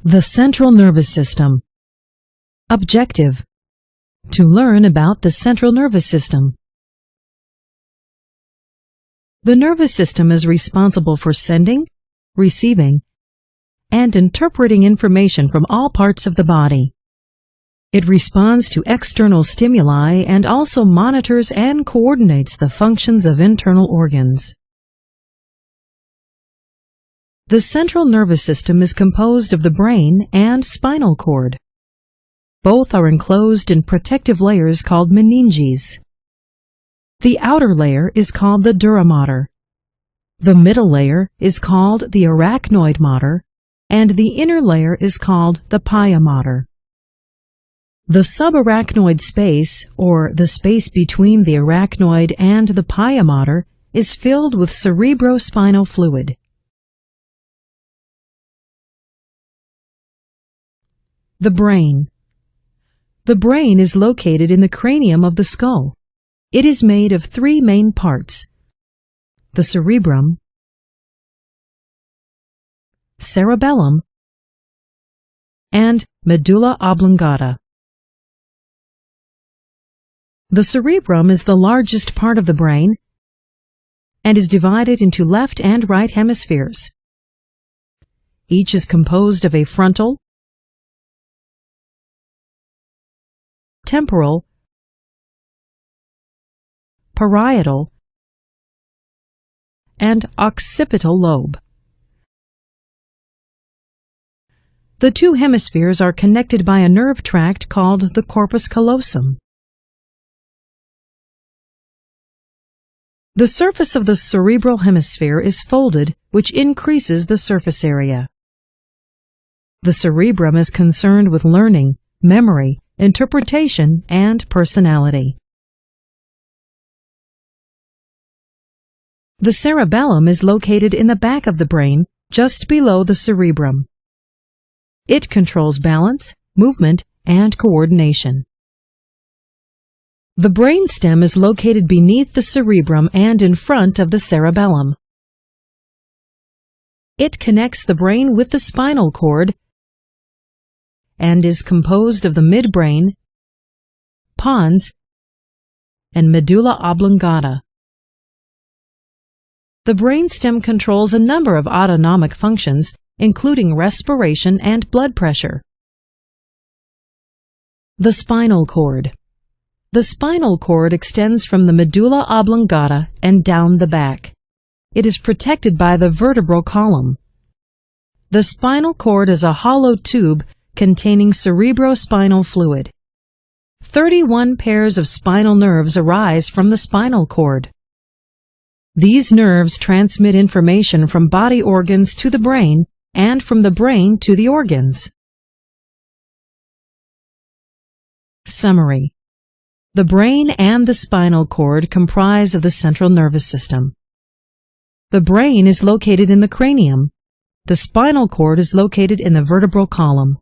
The central nervous system. Objective: to learn about the central nervous system. The nervous system is responsible for sending, receiving, and interpreting information from all parts of the body. It responds to external stimuli and also monitors and coordinates the functions of internal organs. The central nervous system is composed of the brain and spinal cord. Both are enclosed in protective layers called meninges. The outer layer is called the dura mater. The middle layer is called the arachnoid mater, and the inner layer is called the pia mater. The subarachnoid space, or the space between the arachnoid and the pia mater, is filled with cerebrospinal fluid. The brain. The brain is located in the cranium of the skull. It is made of three main parts: the cerebrum, cerebellum, and medulla oblongata. The cerebrum is the largest part of the brain and is divided into left and right hemispheres. Each is composed of a frontal, temporal, parietal, and occipital lobe. The two hemispheres are connected by a nerve tract called the corpus callosum. The surface of the cerebral hemisphere is folded, which increases the surface area. The cerebrum is concerned with learning, memory, interpretation, and personality. The cerebellum is located in the back of the brain, just below the cerebrum. It controls balance, movement, and coordination. The brainstem is located beneath the cerebrum and in front of the cerebellum. It connects the brain with the spinal cord and is composed of the midbrain, pons, and medulla oblongata. The brainstem controls a number of autonomic functions, including respiration and blood pressure. The spinal cord. The spinal cord extends from the medulla oblongata and down the back. It is protected by the vertebral column. The spinal cord is a hollow tube containing cerebrospinal fluid. 31 pairs of spinal nerves arise from the spinal cord. These nerves transmit information from body organs to the brain and from the brain to the organs. Summary. The brain and the spinal cord comprise of the central nervous system. The brain is located in the cranium. The spinal cord is located in the vertebral column.